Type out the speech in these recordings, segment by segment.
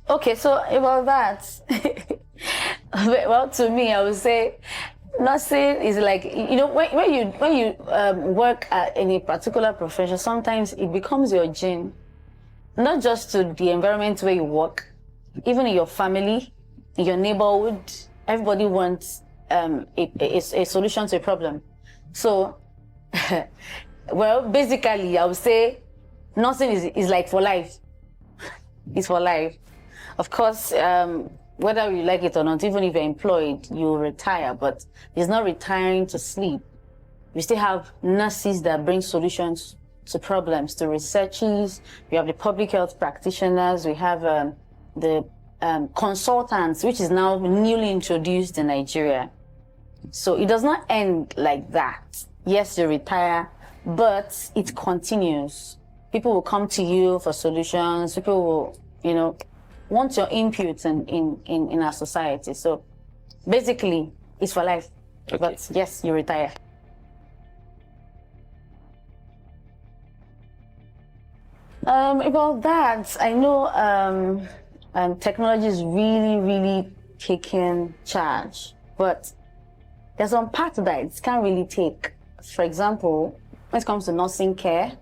Okay, so about that, well, to me, I would say nursing is like, you know, when you work in a particular profession, sometimes it becomes your gene, not just to the environment where you work, even in your family, in your neighborhood. Everybody wants a solution to a problem. So, well, basically, I would say nursing is like for life. It's for life. Of course, whether you like it or not, even if you're employed, you retire, but it's not retiring to sleep. We still have nurses that bring solutions to problems, to researchers. We have the public health practitioners. We have the consultants, which is now newly introduced in Nigeria. So it does not end like that. Yes, you retire, but it continues. People will come to you for solutions. People will, you know, want your input in our society. So basically, it's for life. Okay. But yes, you retire. About that, I know technology is really taking charge, but there's some part that it can't really take. For example, when it comes to nursing care,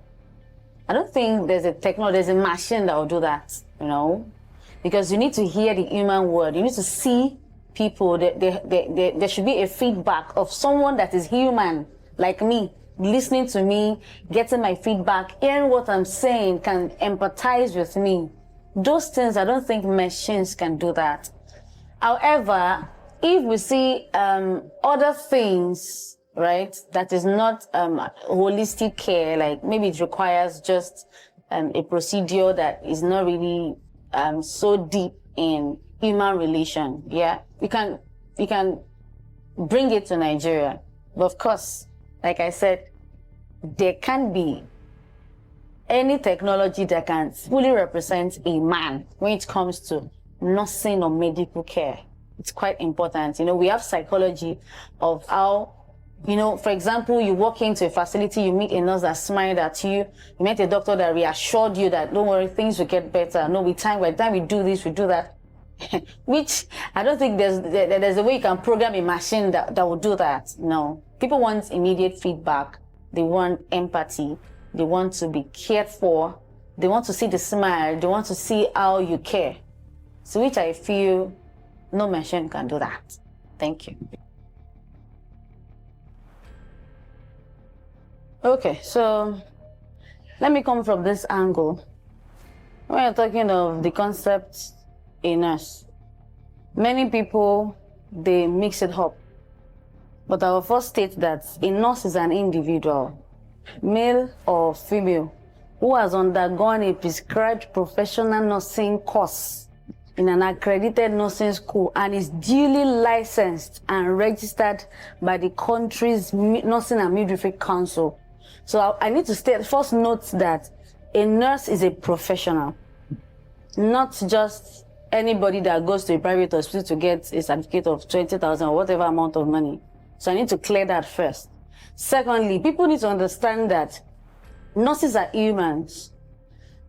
I don't think there's a machine that will do that, you know, because you need to hear the human word. You need to see people. There should be a feedback of someone that is human, like me, listening to me, getting my feedback, hearing what I'm saying, can empathize with me. Those things, I don't think machines can do that. However, if we see other things, right, that is not holistic care, like maybe it requires just a procedure that is not really so deep in human relation, yeah, you can bring it to Nigeria. But of course, like I said, there can't be any technology that can fully represent a man when it comes to nursing or medical care. It's quite important. You know, we have psychology of how, you know, for example, you walk into a facility, you meet a nurse that smiled at you, you met a doctor that reassured you that don't worry, things will get better. No, with time, by the time we do this, we do that. Which I don't think there's a way you can program a machine that will do that. No. People want immediate feedback. They want empathy. They want to be cared for. They want to see the smile. They want to see how you care. So which I feel no machine can do that. Thank you. Okay, so let me come from this angle. When you're talking of the concept a nurse, many people, they mix it up. But I will first state that a nurse is an individual, male or female, who has undergone a prescribed professional nursing course in an accredited nursing school and is duly licensed and registered by the country's Nursing and Midwifery Council. So I need to state, first note that a nurse is a professional, not just anybody that goes to a private hospital to get a certificate of 20,000 or whatever amount of money. So I need to clear that first. Secondly, people need to understand that nurses are humans.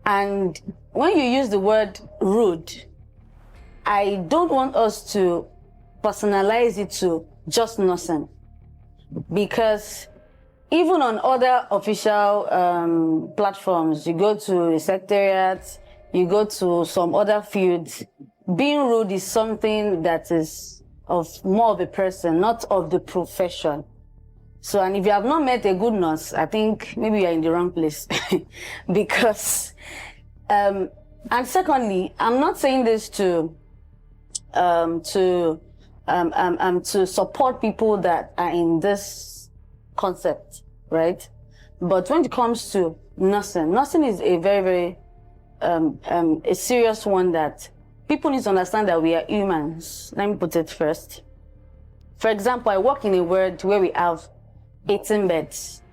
And when you use the word rude, I don't want us to personalize it to just nursing. Because even on other official platforms, you go to a secretariat, you go to some other fields, being rude is something that is of more of a person, not of the profession. So, and if you have not met a good nurse, I think maybe you're in the wrong place. Because, and secondly, I'm not saying this to support people that are in this concept, right? But when it comes to nursing, nursing is a very, a serious one that people need to understand that we are humans. Let me put it first. For example, I work in a ward where we have 18 beds,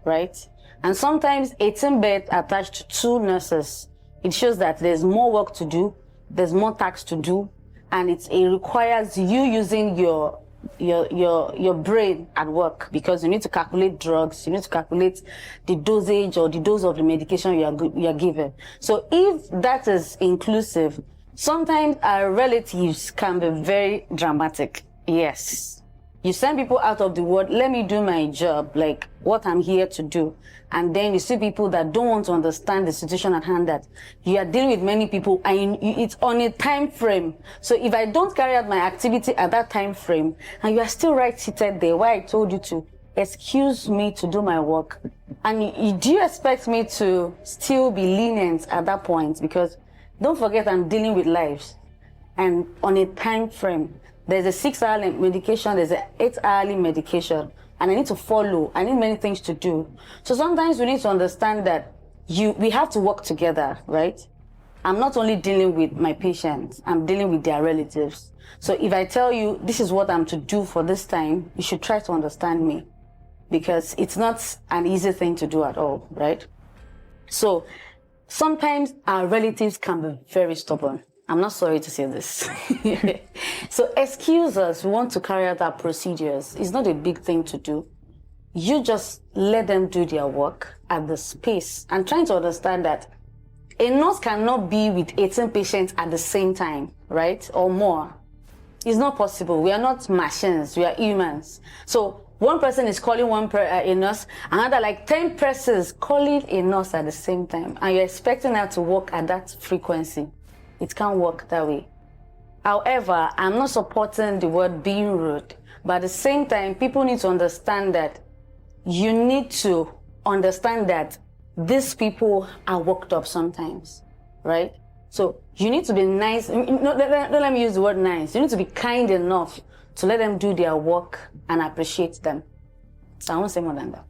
right? And sometimes 18 beds attached to 2 nurses. It shows that there's more work to do, there's more tasks to do, and it requires you using your your brain at work, because you need to calculate drugs, you need to calculate the dosage or the dose of the medication you are given. So if that is inclusive, sometimes our relatives can be very dramatic. Yes. You send people out of the world, let me do my job, like what I'm here to do. And then you see people that don't want to understand the situation at hand, that you are dealing with many people and it's on a time frame. So if I don't carry out my activity at that time frame and you are still right seated there where I told you to, excuse me to do my work. And do you expect me to still be lenient at that point? Because don't forget, I'm dealing with lives and on a time frame. There's a 6-hour medication, there's an 8-hourly medication, and I need to follow. I need many things to do. So sometimes we need to understand that we have to work together, right? I'm not only dealing with my patients, I'm dealing with their relatives. So if I tell you this is what I'm to do for this time, you should try to understand me, because it's not an easy thing to do at all, right? So sometimes our relatives can be very stubborn. I'm not sorry to say this. So excuse us, we want to carry out our procedures. It's not a big thing to do. You just let them do their work at the space, and trying to understand that a nurse cannot be with 18 patients at the same time, right? Or more. It's not possible. We are not machines, we are humans. So one person is calling a nurse, another like 10 persons calling a nurse at the same time, and you're expecting her to work at that frequency. It can't work that way. However, I'm not supporting the word being rude, but at the same time, people need to understand that you need to understand that these people are worked up sometimes, right? So you need to be nice. Don't let me use the word nice. You need to be kind enough to let them do their work and appreciate them. So I won't say more than that.